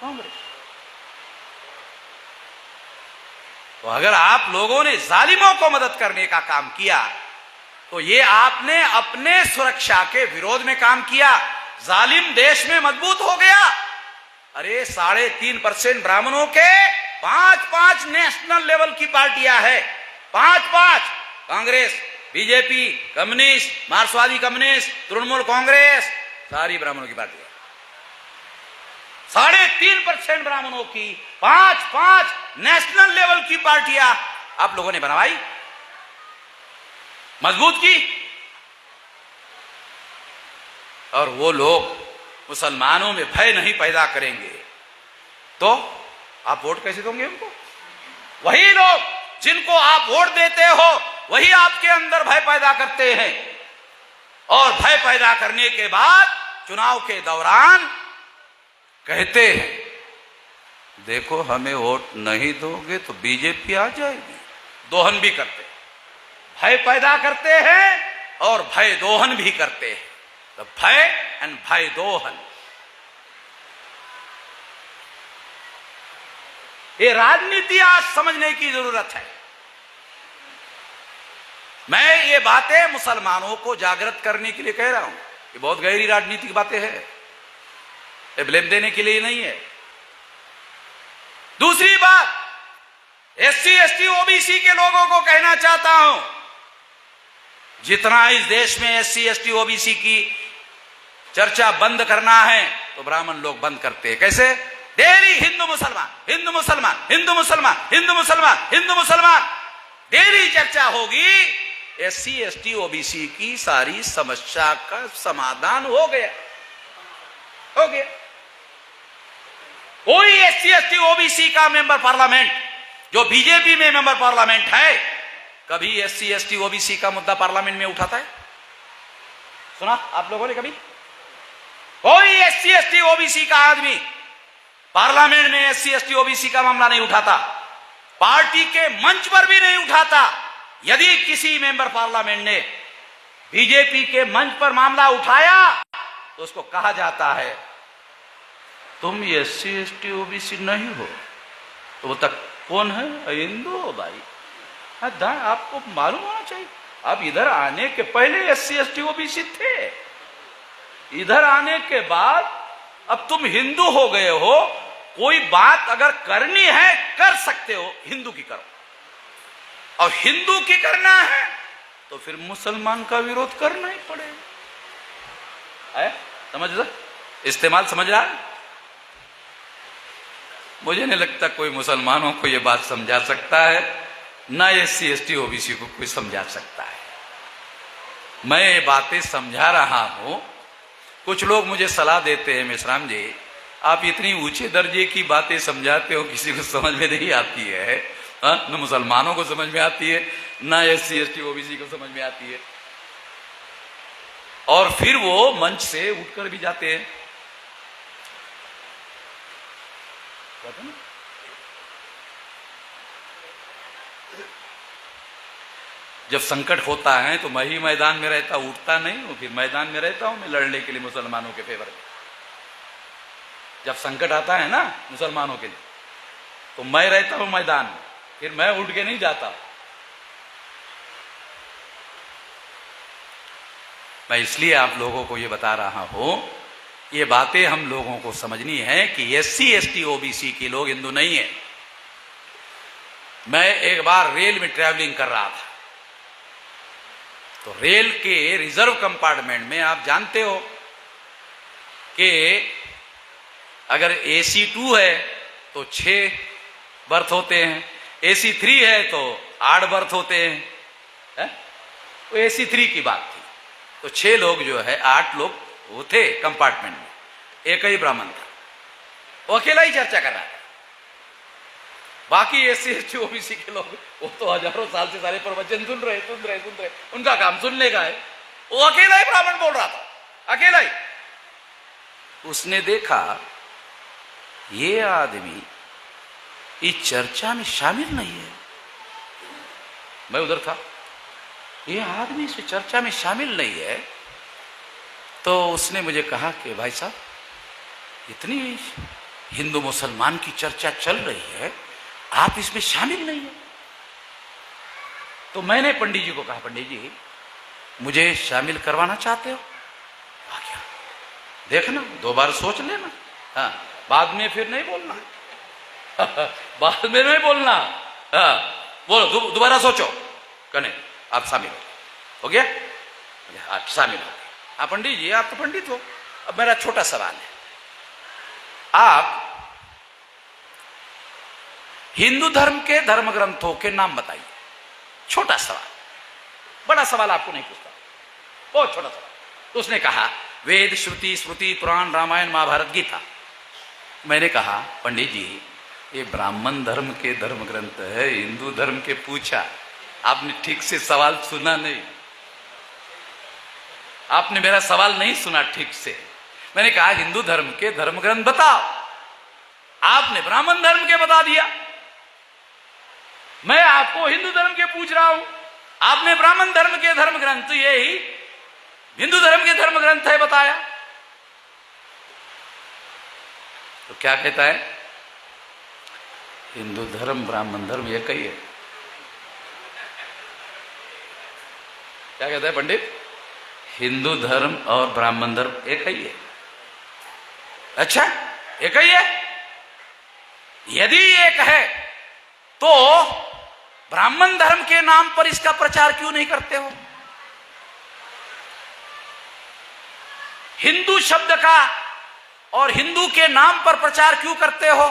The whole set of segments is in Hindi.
कांग्रेस। तो अगर आप लोगों ने जालिमों को मदद करने का काम किया तो ये आपने अपने सुरक्षा के विरोध में काम किया। जालिम देश में मजबूत हो गया। अरे 3.5% ब्राह्मणों के 5 नेशनल लेवल की पार्टियां हैं, 5 कांग्रेस, बीजेपी, कम्युनिस्ट, मार्क्सवादी कम्युनिस्ट, तृणमूल कांग्रेस, सारी ब्राह्मणों की पार्टियां। 3.5% ब्राह्मणों की 5 नेशनल लेवल की पार्टियां आप लोगों ने बनवाई, मजबूत की। और वो लोग मुसलमानों में भय नहीं पैदा करेंगे तो आप वोट कैसे दोगे उनको? वही लोग जिनको आप वोट देते हो वही आपके अंदर भय पैदा करते हैं, और भय पैदा करने के बाद चुनाव के दौरान कहते हैं देखो हमें वोट नहीं दोगे तो बीजेपी आ जाएगी। दोहन भी करते हैं, भय पैदा करते हैं और भय दोहन भी करते हैं। तो भय एंड भय दोहन, ये राजनीति आज समझने की जरूरत है। मैं ये बातें मुसलमानों को जागृत करने के लिए कह रहा हूं। ये बहुत गहरी राजनीतिक बातें हैं, ये ब्लेम देने के लिए नहीं है। दूसरी बात, SC ST OBC के लोगों को कहना चाहता हूं, जितना इस देश में SC ST OBC की चर्चा बंद करना है तो ब्राह्मण लोग बंद करते हैं। कैसे? डेली हिंदू मुसलमान, हिंदू मुसलमान, हिंदू मुसलमान, हिंदू मुसलमान, हिंदू मुसलमान, डेली चर्चा होगी। SC ST OBC की सारी समस्या का समाधान हो गया। कोई SC ST OBC का मेंबर पार्लियामेंट जो बीजेपी में मेंबर पार्लियामेंट है, कभी SC ST OBC का मुद्दा पार्लियामेंट में उठाता है? सुना आप लोगों ने कभी? कोई SC ST OBC का आदमी पार्लियामेंट में SC ST OBC का मामला नहीं उठाता, पार्टी के मंच पर भी नहीं उठाता। यदि किसी मेंबर पार्लियामेंट ने बीजेपी के मंच पर मामला उठाया तो उसको कहा जाता है तुम SC ST OBC नहीं हो। तो वो तक कौन है? हिंदू हो भाई। आपको मालूम होना चाहिए, आप इधर आने के पहले SC ST OBC थे, इधर आने के बाद अब तुम हिंदू हो गए हो। कोई बात अगर करनी है कर सकते हो, हिंदू की करो, और हिंदू की करना है तो फिर मुसलमान का विरोध करना ही पड़ेगा। समझ रहा? इस्तेमाल समझ रहा है? मुझे नहीं लगता कोई मुसलमानों को यह बात समझा सकता है, ना SC ST OBC को कोई समझा सकता है। मैं ये बातें समझा रहा हूं। कुछ लोग मुझे सलाह देते हैं, मेश्राम जी आप इतनी ऊंचे दर्जे की बातें समझाते हो, किसी को समझ में नहीं आती है। न मुसलमानों को समझ में आती है, ना SC ST OBC को समझ में आती है। और फिर वो मंच से उठकर भी जाते हैं। जब संकट होता है तो मैं ही मैदान में रहता, उठता नहीं हूं, फिर मैदान में रहता हूं मैं लड़ने के लिए मुसलमानों के फेवर में। जब संकट आता है ना मुसलमानों के लिए तो मैं रहता हूं मैदान में, फिर मैं उठ के नहीं जाता। मैं इसलिए आप लोगों को यह बता रहा हूं, ये बातें हम लोगों को समझनी है कि SC ST OBC के लोग हिंदू नहीं है। मैं एक बार रेल में ट्रैवलिंग कर रहा था, तो रेल के रिजर्व कंपार्टमेंट में आप जानते हो कि अगर AC2 है तो 6 बर्थ होते हैं, AC3 है तो 8 बर्थ होते हैं। तो AC3 की बात थी, तो 6 लोग जो है 8 लोग वो थे कंपार्टमेंट में, एक ही ब्राह्मण था, वो अकेला ही चर्चा कर रहा था। बाकी SC ST OBC के लोग वो तो हजारों साल से सारे प्रवचन सुन रहे, उनका काम सुनने का है। वो अकेला ही ब्राह्मण बोल रहा था, अकेला ही। उसने देखा ये आदमी इस चर्चा में शामिल नहीं है। मैं उधर था, ये आदमी इस चर्चा में शामिल नहीं है। तो उसने मुझे कहा कि भाई साहब इतनी हिंदू मुसलमान की चर्चा चल रही है, आप इसमें शामिल नहीं है। तो मैंने पंडित जी को कहा, पंडित जी मुझे शामिल करवाना चाहते हो? क्या देखना, 2 बार सोच लेना, हाँ बाद में फिर नहीं बोलना। बाद में नहीं बोलना, हाँ बोलो दोबारा सोचो, कने आप शामिल हो गया? आप शामिल हो गए। हाँ पंडित जी आप तो पंडित हो। अब मेरा छोटा सवाल है, आप हिंदू धर्म के धर्म ग्रंथों के नाम बताइए। छोटा सवाल, बड़ा सवाल आपको नहीं पूछता, बहुत छोटा सवाल। तो उसने कहा वेद, श्रुति, स्मृति, पुराण, रामायण, महाभारत, गीता। मैंने कहा पंडित जी ये ब्राह्मण धर्म के धर्म ग्रंथ है, हिंदू धर्म के पूछा, आपने ठीक से सवाल सुना नहीं, आपने मेरा सवाल नहीं सुना ठीक से। मैंने कहा हिंदू धर्म के धर्म ग्रंथ बताओ, आपने ब्राह्मण धर्म के बता दिया। मैं आपको हिंदू धर्म के पूछ रहा हूं, आपने ब्राह्मण धर्म के धर्म ग्रंथ यही हिंदू धर्म के धर्म ग्रंथ है बताया। तो क्या कहता है? हिंदू धर्म ब्राह्मण धर्म एक ही है। क्या कहता है पंडित? हिंदू धर्म और ब्राह्मण धर्म एक ही है। अच्छा एक ही है? यदि एक है तो ब्राह्मण धर्म के नाम पर इसका प्रचार क्यों नहीं करते हो? हिंदू शब्द का और हिंदू के नाम पर प्रचार क्यों करते हो?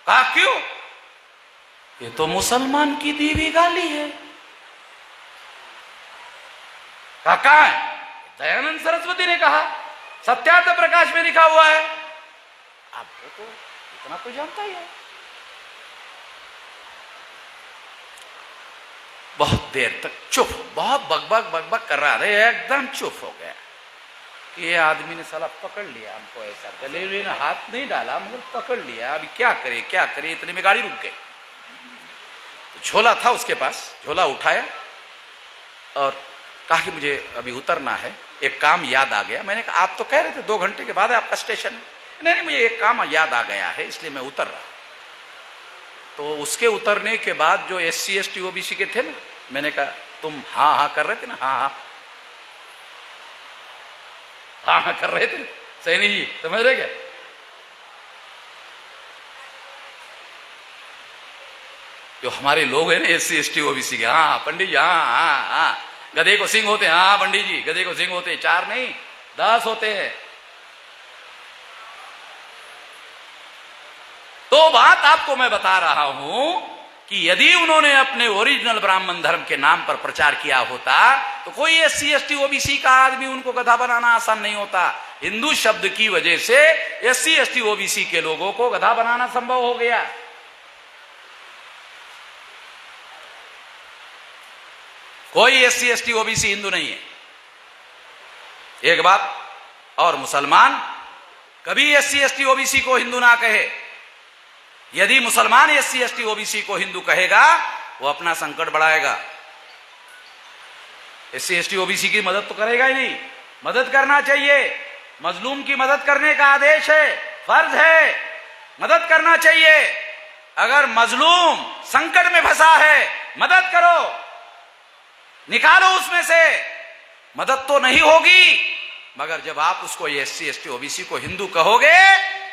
कहा क्यों? ये तो मुसलमान की दी हुई गाली है। कहा है? दयानंद सरस्वती ने कहा, सत्यार्थ प्रकाश में लिखा हुआ है। आप तो इतना तो जानता ही है। बहुत देर तक चुप, बहुत बकबक बकबक कर रहा है, एकदम चुप हो गया। ये आदमी ने साला पकड़ लिया हमको, ऐसा गले में हाथ नहीं डाला मगर पकड़ लिया। अभी क्या करे क्या करे, इतने में गाड़ी रुक गई। तो झोला था उसके पास, झोला उठाया और कहा कि मुझे अभी उतरना है, एक काम याद आ गया। मैंने कहा आप तो कह रहे थे 2 घंटे के बाद है आपका स्टेशन। नहीं मुझे एक काम याद आ गया है इसलिए मैं उतर रहा। तो उसके उतरने के बाद जो SC ST OBC के थे ना, मैंने कहा तुम हाँ हाँ कर रहे थे ना, हाँ हाँ हाँ हाँ कर रहे थे सैनी जी, समझ रहे क्या? जो हमारे लोग हैं ना SC ST OBC के, हाँ पंडित जी हाँ हाँ हाँ, गधे को सिंह होते हैं, हाँ पंडित जी गधे को सिंह होते हैं, 4 नहीं 10 होते हैं। तो बात आपको मैं बता रहा हूं कि यदि उन्होंने अपने ओरिजिनल ब्राह्मण धर्म के नाम पर प्रचार किया होता तो कोई SC ST OBC का आदमी उनको गधा बनाना आसान नहीं होता। हिंदू शब्द की वजह से SC ST OBC के लोगों को गधा बनाना संभव हो गया। कोई SC ST OBC हिंदू नहीं है। एक बात और, मुसलमान कभी SC ST OBC को हिंदू ना कहे। यदि मुसलमान SC ST OBC को हिंदू कहेगा वो अपना संकट बढ़ाएगा। SC ST OBC की मदद तो करेगा ही नहीं। मदद करना चाहिए, मजलूम की मदद करने का आदेश है, फर्ज है, मदद करना चाहिए। अगर मजलूम संकट में फंसा है मदद करो, निकालो उसमें से। मदद तो नहीं होगी मगर जब आप उसको SC ST OBC को हिंदू कहोगे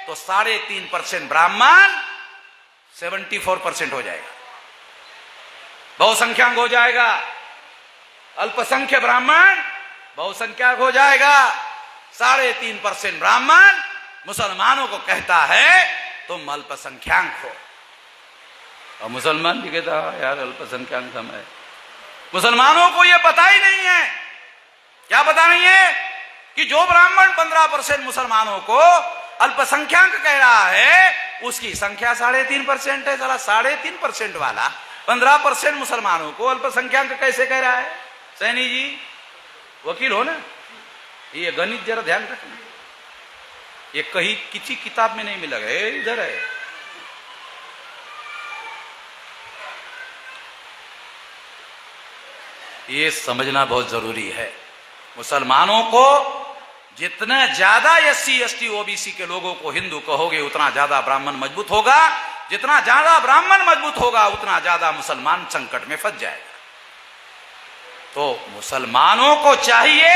तो 3.5% ब्राह्मण 74% हो जाएगा, बहुसंख्यक हो जाएगा। अल्पसंख्यक ब्राह्मण बहुसंख्यक हो जाएगा। 3.5% ब्राह्मण मुसलमानों को कहता है तुम अल्पसंख्यक हो, और मुसलमान भी कहता है यार अल्पसंख्यक हम है। मुसलमानों को यह पता ही नहीं है। क्या पता नहीं है कि जो ब्राह्मण 15% मुसलमानों को अल्पसंख्यक कह रहा है उसकी संख्या 3.5% है। साला 3.5% वाला 15% मुसलमानों को अल्पसंख्यक कैसे कह रहा है? सैनी जी वकील हो ना, ये गणित जरा ध्यान रखना, ये कहीं किसी किताब में नहीं मिलेगा, इधर है। ये समझना बहुत जरूरी है। मुसलमानों को जितना ज्यादा एससी एसटी ओबीसी के लोगों को हिंदू कहोगे उतना ज्यादा ब्राह्मण मजबूत होगा, जितना ज्यादा ब्राह्मण मजबूत होगा उतना ज्यादा मुसलमान संकट में फंस जाएगा। तो मुसलमानों को चाहिए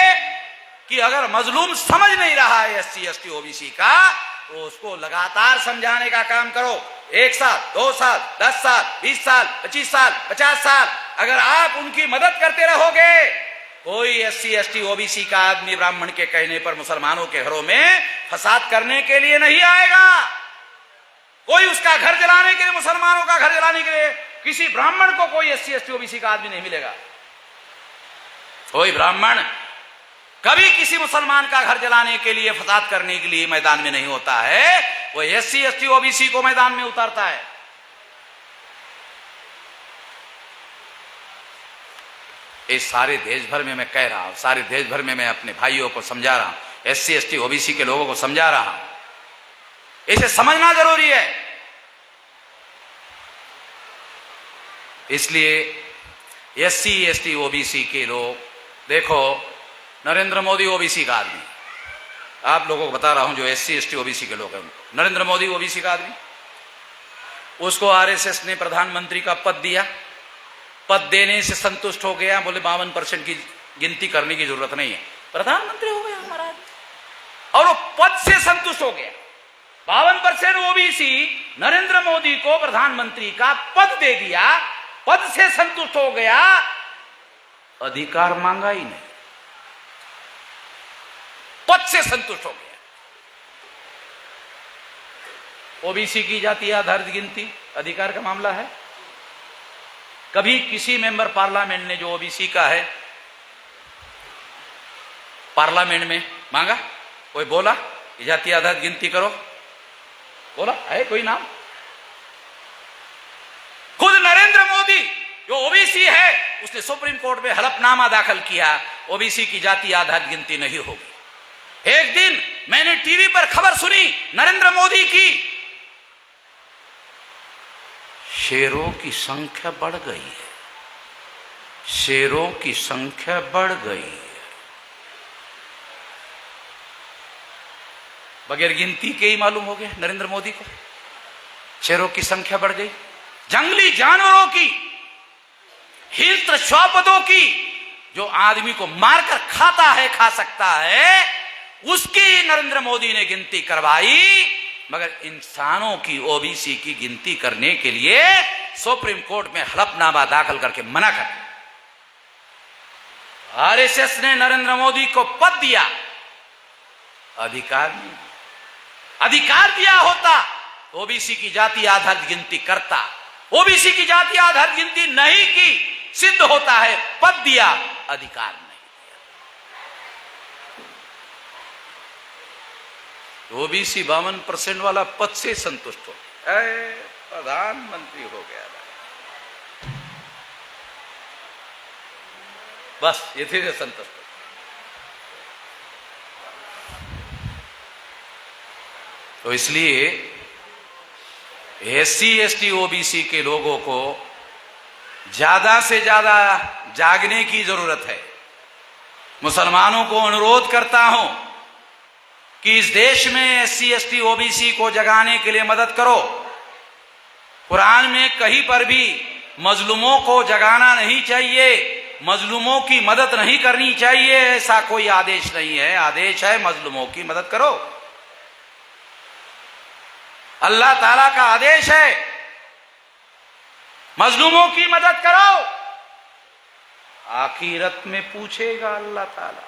कि अगर मजलूम समझ नहीं रहा है एससी एसटी ओबीसी का, तो उसको लगातार समझाने का काम करो। 1 साल, 2 साल, 10 साल, 20 साल, 25 साल, 50 साल अगर आप उनकी मदद करते रहोगे, कोई एससी एसटी ओबीसी का आदमी ब्राह्मण के कहने पर मुसलमानों के घरों में फसाद करने के लिए नहीं आएगा। कोई उसका घर जलाने के लिए, मुसलमानों का घर जलाने के लिए किसी ब्राह्मण को कोई एससी एसटी ओबीसी का आदमी नहीं मिलेगा। कोई ब्राह्मण कभी किसी मुसलमान का घर जलाने के लिए, फसाद करने के लिए मैदान में नहीं होता है, वो एससी एसटी ओबीसी को मैदान में उतारता है। इस सारे देश भर में मैं कह रहा हूं, सारे देश भर में मैं अपने भाइयों को समझा रहा हूं, एससी एसटी ओबीसी के लोगों को समझा रहा हूं, इसे समझना जरूरी है। इसलिए एससी एसटी ओबीसी के लोग, देखो नरेंद्र मोदी ओबीसी का आदमी, आप लोगों को बता रहा हूं जो एससी एसटी ओबीसी के लोग हैं, नरेंद्र मोदी ओबीसी का आदमी, उसको आरएसएस ने प्रधानमंत्री का पद दिया, पद देने से संतुष्ट हो गया, बोले 52% की गिनती करने की जरूरत नहीं है, प्रधानमंत्री हो गया हमारा आदमी, और वो पद से संतुष्ट हो गया। 52% ओबीसी नरेंद्र मोदी को प्रधानमंत्री का पद दे दिया, पद से संतुष्ट हो गया, अधिकार मांगा ही नहीं, पद से संतुष्ट हो गया। ओबीसी की जाति आधारित गिनती अधिकार का मामला है। कभी किसी मेंबर पार्लियामेंट ने जो ओबीसी का है पार्लियामेंट में मांगा, कोई बोला जाति आधारित गिनती करो, बोला है कोई नाम? खुद नरेंद्र मोदी जो ओबीसी है उसने सुप्रीम कोर्ट में हलफनामा दाखिल किया, ओबीसी की जाति आधारित गिनती नहीं होगी। एक दिन मैंने टीवी पर खबर सुनी नरेंद्र मोदी की, शेरों की संख्या बढ़ गई है, शेरों की संख्या बढ़ गई है, बगैर गिनती के ही मालूम हो गया नरेंद्र मोदी को, शेरों की संख्या बढ़ गई। जंगली जानवरों की, हिंस्र श्वापदों की, जो आदमी को मारकर खाता है, खा सकता है, उसकी नरेंद्र मोदी ने गिनती करवाई, मगर इंसानों की, ओबीसी की गिनती करने के लिए सुप्रीम कोर्ट में हलफनामा दाखिल करके मना कर दिया। आरएसएस ने नरेंद्र मोदी को पद दिया, अधिकार नहीं, अधिकार दिया होता ओबीसी की जाति आधारित गिनती करता, ओबीसी की जाति आधारित गिनती नहीं की, सिद्ध होता है पद दिया, अधिकार नहीं दिया। ओबीसी 52% वाला पद से संतुष्ट हो, प्रधानमंत्री हो गया, बस ये थे संतुष्ट। तो इसलिए एससी एसटी ओबीसी के लोगों को ज्यादा से ज्यादा जागने की जरूरत है। मुसलमानों को अनुरोध करता हूं कि इस देश में एससी एसटी ओबीसी को जगाने के लिए मदद करो। कुरान में कहीं पर भी मजलूमों को जगाना नहीं चाहिए, मजलूमों की मदद नहीं करनी चाहिए, ऐसा कोई आदेश नहीं है। आदेश है मजलूमों की मदद करो, अल्लाह ताला का आदेश है, मजलूमों की मदद करो। आखिरत में पूछेगा अल्लाह ताला।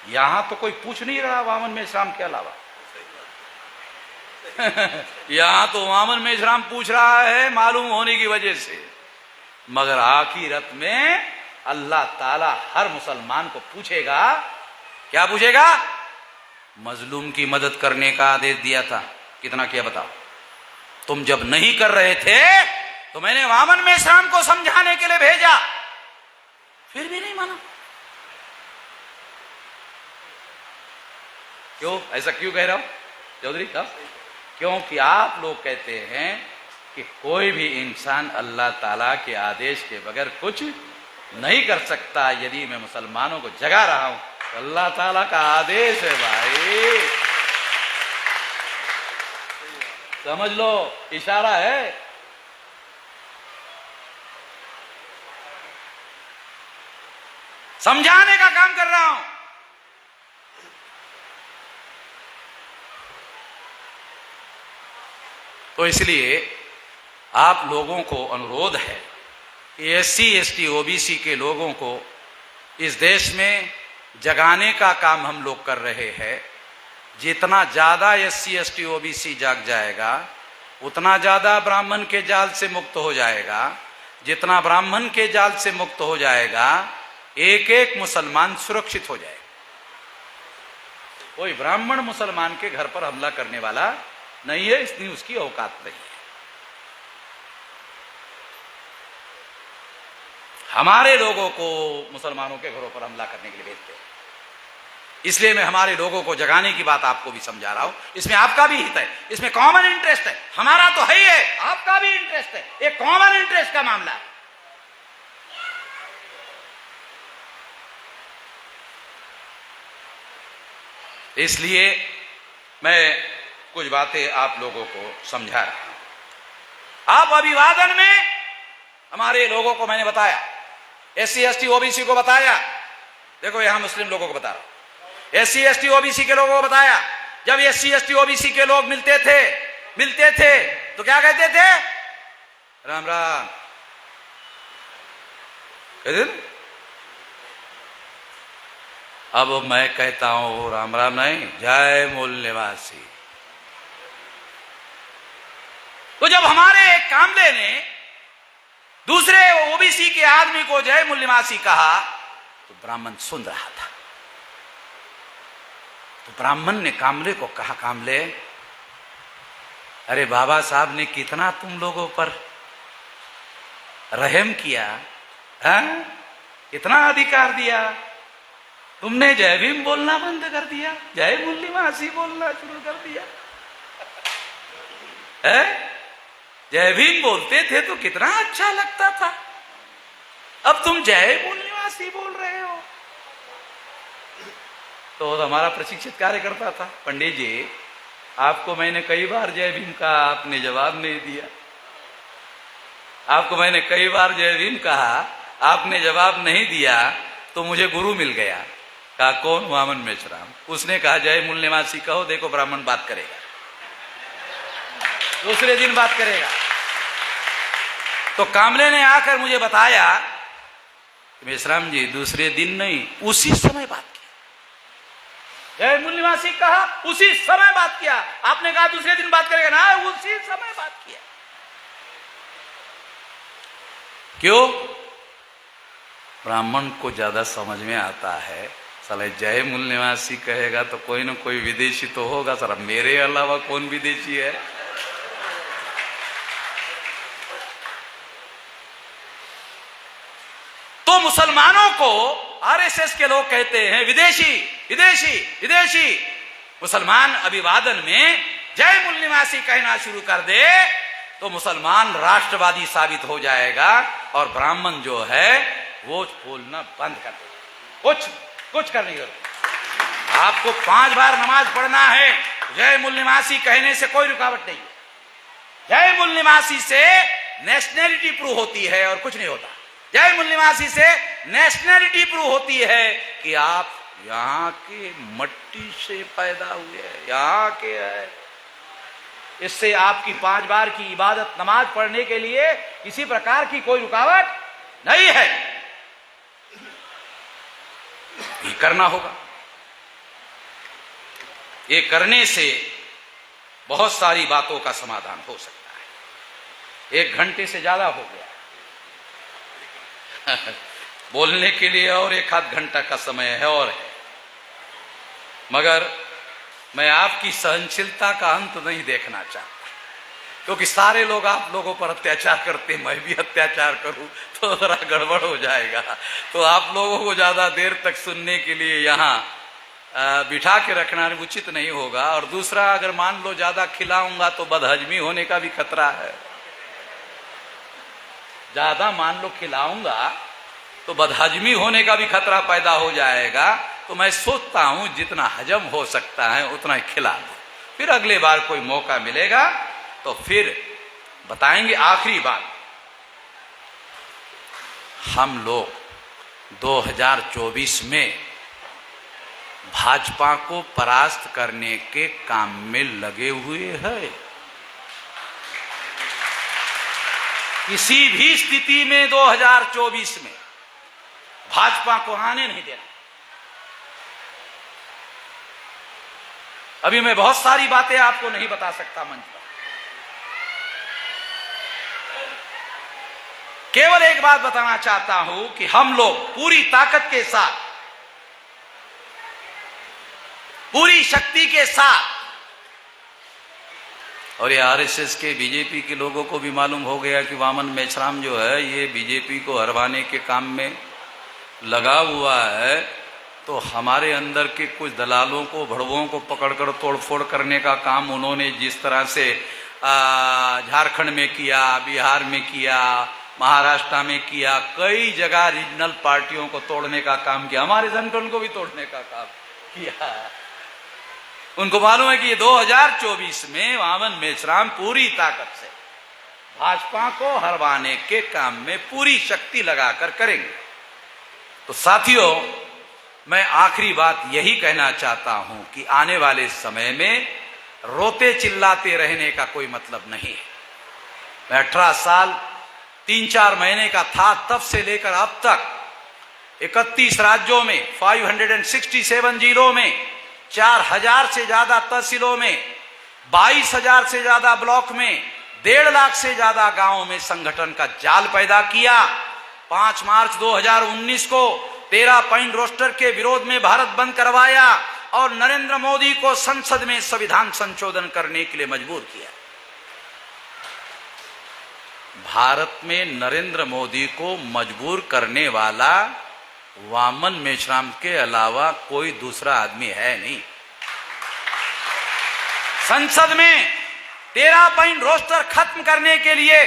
यहां तो कोई पूछ नहीं रहा वामन मेश्राम के अलावा यहां तो वामन मेश्राम पूछ रहा है मालूम होने की वजह से, मगर आखिरत में अल्लाह ताला हर मुसलमान को पूछेगा। क्या पूछेगा? मजलूम की मदद करने का आदेश दिया था, कितना किया बताओ? तुम जब नहीं कर रहे थे तो मैंने वामन मेश्राम को समझाने के लिए भेजा, फिर भी नहीं माना। क्यों? ऐसा क्यों कह रहा हूं चौधरी साहब? क्योंकि आप लोग कहते हैं कि कोई भी इंसान अल्लाह ताला के आदेश के बगैर कुछ नहीं कर सकता। यदि मैं मुसलमानों को जगा रहा हूं अल्लाह ताला का आदेश है भाई, समझ लो, इशारा है। समझाने का काम कर रहा हूं। तो इसलिए आप लोगों को अनुरोध है कि एससी एसटी ओबीसी के लोगों को इस देश में जगाने का काम हम लोग कर रहे हैं। जितना ज्यादा एससी एसटी ओबीसी जाग जाएगा उतना ज्यादा ब्राह्मण के जाल से मुक्त हो जाएगा। जितना ब्राह्मण के जाल से मुक्त हो जाएगा एक एक मुसलमान सुरक्षित हो जाएगा। कोई ब्राह्मण मुसलमान के घर पर हमला करने वाला नहीं है, इसलिए उसकी औकात नहीं है। हमारे लोगों को मुसलमानों के घरों पर हमला करने के लिए भेजते हैं। इसलिए मैं हमारे लोगों को जगाने की बात आपको भी समझा रहा हूं। इसमें आपका भी हित है, इसमें कॉमन इंटरेस्ट है। हमारा तो है ही है, आपका भी इंटरेस्ट है। एक कॉमन इंटरेस्ट का मामला है। इसलिए मैं कुछ बातें आप लोगों को समझा रहा हूं। आप अभिवादन में हमारे लोगों को मैंने बताया, एससी एसटी ओबीसी को बताया। देखो यहां मुस्लिम लोगों को बता रहा हूं, एससी एसटी ओबीसी के लोगों को बताया। जब एससी एसटी ओबीसी के लोग मिलते थे तो क्या कहते थे? राम राम कहते थे। अब मैं कहता हूं राम राम नहीं, जय मूल निवासी। तो जब हमारे एक कामले ने दूसरे ओबीसी के आदमी को जय मूल निवासी कहा तो ब्राह्मण सुन रहा था। तो ब्राह्मण ने कामले को कहा, कामले अरे बाबा साहब ने कितना तुम लोगों पर रहम किया, कितना अधिकार दिया, तुमने जय भीम बोलना बंद कर दिया, जय मूल निवासी बोलना शुरू कर दिया। जय भीम बोलते थे तो कितना अच्छा लगता था, अब तुम जय मूल निवासी बोल रहे हो। तो हमारा प्रशिक्षित कार्यकर्ता था, पंडित जी आपको मैंने कई बार जय भीम कहा, आपने जवाब नहीं दिया। आपको मैंने कई बार जय भीम कहा, आपने जवाब नहीं दिया। तो मुझे गुरु मिल गया। कहा कौन? वामन मेश्राम। उसने कहा जय मूल निवासी कहो, देखो ब्राह्मण बात करेगा, दूसरे दिन बात करेगा। तो कामले ने आकर मुझे बताया मेश्राम जी दूसरे दिन नहीं, उसी समय बात किया। जय मूल निवासी कहा, उसी समय बात किया। आपने कहा दूसरे दिन बात करेगा ना, उसी समय बात किया। क्यों? ब्राह्मण को ज्यादा समझ में आता है, साले जय मूल निवासी कहेगा तो कोई ना कोई विदेशी तो होगा। सर मेरे अलावा कौन विदेशी है? तो मुसलमानों को आरएसएस के लोग कहते हैं विदेशी विदेशी विदेशी। मुसलमान अभिवादन में जय मूल निवासी कहना शुरू कर दे तो मुसलमान राष्ट्रवादी साबित हो जाएगा और ब्राह्मण जो है वो बोलना बंद कर देगा। कुछ करने की जरूरत। आपको 5 बार नमाज पढ़ना है, जय मूल निवासी कहने से कोई रुकावट नहीं। जय मूल निवासी से नेशनैलिटी प्रूव होती है और कुछ नहीं होता। जय मूल निवासी से नेशनैलिटी प्रूव होती है कि आप यहाँ के मट्टी से पैदा हुए हैं, यहाँ के है। इससे आपकी 5 बार की इबादत नमाज पढ़ने के लिए किसी प्रकार की कोई रुकावट नहीं है। ये करना होगा। ये करने से बहुत सारी बातों का समाधान हो सकता है। 1 घंटे से ज्यादा हो गया बोलने के लिए और 1-8 घंटा का समय है और है, मगर मैं आपकी सहनशीलता का अंत नहीं देखना चाहता, क्योंकि सारे लोग आप लोगों पर अत्याचार करते, मैं भी अत्याचार करूं तो जरा गड़बड़ हो जाएगा। तो आप लोगों को ज्यादा देर तक सुनने के लिए यहाँ बिठा के रखना उचित नहीं होगा। और दूसरा, अगर मान लो ज्यादा खिलाऊंगा तो बदहजमी होने का भी खतरा है। ज्यादा मान लो खिलाऊंगा तो बदहजमी होने का भी खतरा पैदा हो जाएगा। तो मैं सोचता हूं जितना हजम हो सकता है उतना ही खिला दो, फिर अगले बार कोई मौका मिलेगा तो फिर बताएंगे। आखिरी बात, हम लोग 2024 में भाजपा को परास्त करने के काम में लगे हुए हैं। किसी भी स्थिति में 2024 में भाजपा को आने नहीं देना। अभी मैं बहुत सारी बातें आपको नहीं बता सकता मंच पर, केवल एक बात बताना चाहता हूं कि हम लोग पूरी ताकत के साथ, पूरी शक्ति के साथ, और ये आरएसएस के बीजेपी के लोगों को भी मालूम हो गया कि वामन मेश्राम जो है ये बीजेपी को हरवाने के काम में लगा हुआ है, तो हमारे अंदर के कुछ दलालों को, भड़वों को पकड़कर तोड़फोड़ करने का काम उन्होंने जिस तरह से झारखंड में किया, बिहार में किया, महाराष्ट्र में किया, कई जगह रीजनल पार्टियों को तोड़ने का काम किया, हमारे संगठन को भी तोड़ने का काम किया। उनको मालूम है कि ये 2024 में वामन मेश्राम पूरी ताकत से भाजपा को हरवाने के काम में पूरी शक्ति लगाकर करेंगे। तो साथियों, मैं आखिरी बात यही कहना चाहता हूं कि आने वाले समय में रोते चिल्लाते रहने का कोई मतलब नहीं है। मैं 18 साल 3-4 महीने का था, तब से लेकर अब तक 31 राज्यों में, 567 जिलों में, 4000 से ज्यादा तहसीलों में, 22,000 से ज्यादा ब्लॉक में, 1.5 लाख से ज्यादा गांवों में संगठन का जाल पैदा किया। 5 मार्च 2019 को 13 पॉइंट रोस्टर के विरोध में भारत बंद करवाया और नरेंद्र मोदी को संसद में संविधान संशोधन करने के लिए मजबूर किया। भारत में नरेंद्र मोदी को मजबूर करने वाला वामन मेश्राम के अलावा कोई दूसरा आदमी है नहीं। संसद में 13 पॉइंट रोस्टर खत्म करने के लिए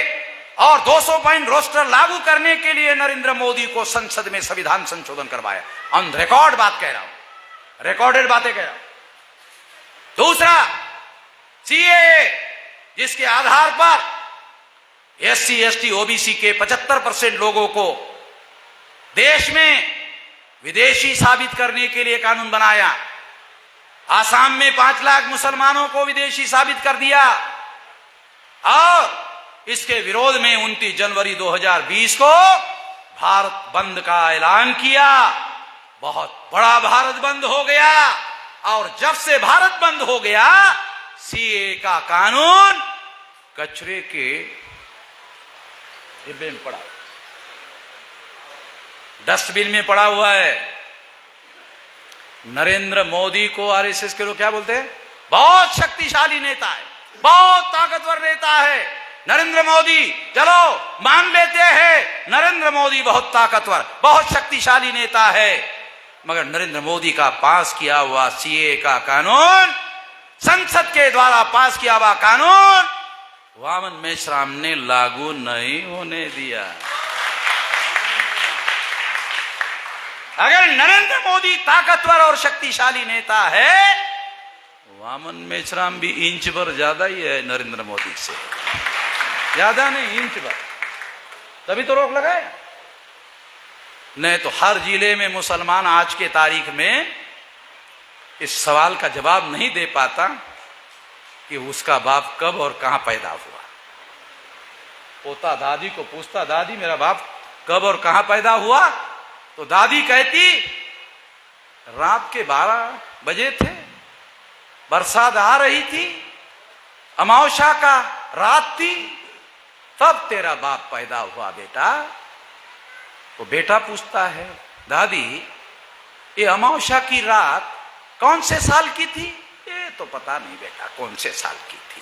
और 200 पॉइंट रोस्टर लागू करने के लिए नरेंद्र मोदी को संसद में संविधान संशोधन करवाया। ऑन रिकॉर्ड बात कह रहा हूं, रिकॉर्डेड बातें कह रहा हूं। दूसरा, सीएए, जिसके आधार पर एससी, एसटी, ओबीसी के 75% लोगों को देश में विदेशी साबित करने के लिए कानून बनाया। आसाम में 5 लाख मुसलमानों को विदेशी साबित कर दिया और इसके विरोध में 29 जनवरी 2020 को भारत बंद का ऐलान किया। बहुत बड़ा भारत बंद हो गया और जब से भारत बंद हो गया, सीए का कानून कचरे के डिब्बे में पड़ा, डस्टबिन में पड़ा हुआ है। नरेंद्र मोदी को आरएसएस के लोग क्या बोलते हैं? बहुत शक्तिशाली नेता है, बहुत ताकतवर नेता है नरेंद्र मोदी। चलो मान लेते हैं नरेंद्र मोदी बहुत ताकतवर, बहुत शक्तिशाली नेता है, मगर नरेंद्र मोदी का पास किया हुआ सीए का कानून, संसद के द्वारा पास किया हुआ कानून वामन मेश्राम ने लागू नहीं होने दिया। अगर नरेंद्र मोदी ताकतवर और शक्तिशाली नेता है, वामन मेश्राम भी इंच भर ज्यादा ही है नरेंद्र मोदी से, ज्यादा नहीं, इंच भर, तभी तो रोक लगाए। नहीं तो हर जिले में मुसलमान आज के तारीख में इस सवाल का जवाब नहीं दे पाता कि उसका बाप कब और कहां पैदा हुआ। पोता दादी को पूछता, दादी मेरा बाप कब और कहां पैदा हुआ, तो दादी कहती रात के 12 बजे थे, बरसात आ रही थी, अमावस्या का रात थी, तब तेरा बाप पैदा हुआ बेटा। तो बेटा पूछता है, दादी ये अमावस्या की रात कौन से साल की थी? ये तो पता नहीं बेटा कौन से साल की थी,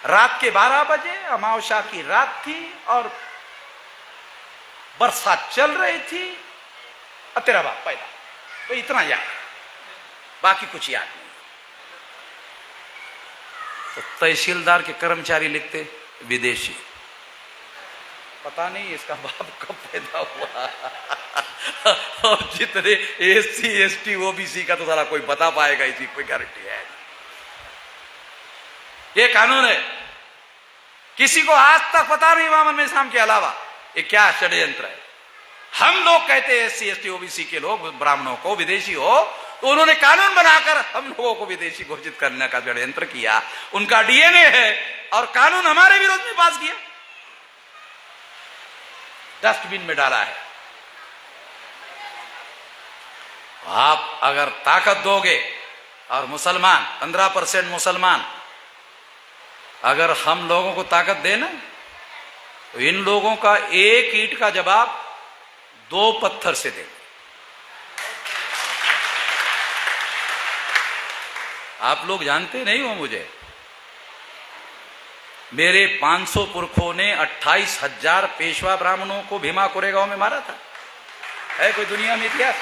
रात के 12 बजे अमावस्या की रात थी और बरसात चल रही थी और तेरा बाप पैदा। तो इतना याद, बाकी कुछ याद नहीं। तो तहसीलदार के कर्मचारी लिखते विदेशी, पता नहीं इसका बाप कब पैदा हुआ। और जितने SC ST OBC का तो सारा कोई बता पाएगा, इसी कोई गारंटी है। ये कानून है, किसी को आज तक पता नहीं मोहम्मद में इस्लाम के अलावा ये क्या षड्यंत्र है। हम लोग कहते हैं SC ST OBC के लोग ब्राह्मणों को विदेशी हो, तो उन्होंने कानून बनाकर हम लोगों को विदेशी घोषित करने का षड्यंत्र किया। उनका DNA है और कानून हमारे विरोध में पास किया, डस्टबिन में डाला है। आप अगर ताकत दोगे और मुसलमान 15% मुसलमान अगर हम लोगों को ताकत देना, तो इन लोगों का एक ईंट का जवाब 2 पत्थर से दे। आप लोग जानते नहीं हो मुझे, मेरे 500 पुरखों ने 28,000 पेशवा ब्राह्मणों को भीमा कोरेगांव में मारा था। है कोई दुनिया में इतिहास?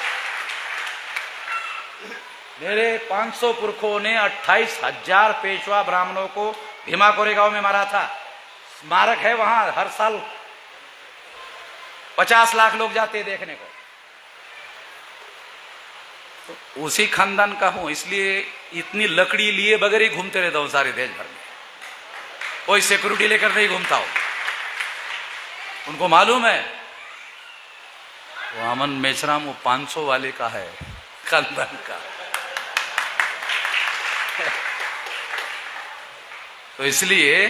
मेरे 500 पुरखों ने 28,000 पेशवा ब्राह्मणों को भीमा कोरेगांव में मारा था। स्मारक है वहां, हर साल 50 लाख लोग जाते देखने को। तो उसी खानदान का हूं, इसलिए इतनी लकड़ी लिए बगैर ही घूमते रहता हूं सारे देश भर में। कोई सिक्योरिटी लेकर नहीं घूमता हूं। उनको मालूम है वो अमन मेचराम वो 500 वाले का है, खानदान का। तो इसलिए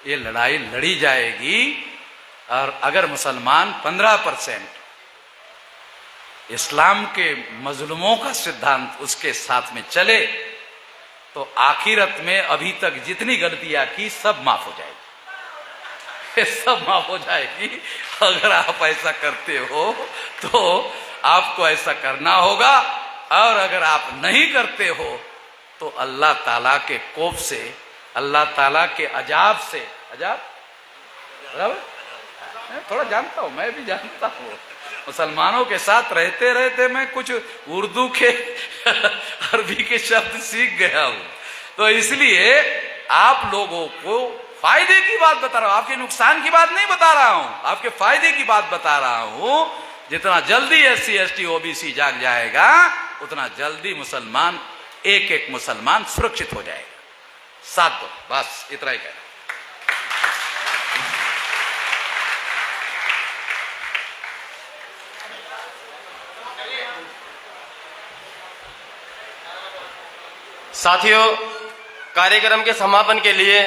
ये लड़ाई लड़ी जाएगी। और अगर मुसलमान 15% इस्लाम के मजलूमों का सिद्धांत उसके साथ में चले, तो आखिरत में अभी तक जितनी गलतियां की सब माफ हो जाएगी, सब माफ हो जाएगी। अगर आप ऐसा करते हो तो आपको ऐसा करना होगा, और अगर आप नहीं करते हो तो अल्लाह ताला के कोप से, अल्लाह ताला के अजाब से, अजाब बराबर थोड़ा जानता हूं, मैं भी जानता हूं। मुसलमानों के साथ रहते रहते मैं कुछ उर्दू के अरबी के शब्द सीख गया हूं। तो इसलिए आप लोगों को फायदे की बात बता रहा हूं, आपके नुकसान की बात नहीं बता रहा हूं, आपके फायदे की बात बता रहा हूं। जितना जल्दी SC ST OBC जाग जाएगा, उतना जल्दी मुसलमान, एक एक मुसलमान सुरक्षित हो जाएगा। साथ दो, बस इतना ही कहना। साथियों, कार्यक्रम के समापन के लिए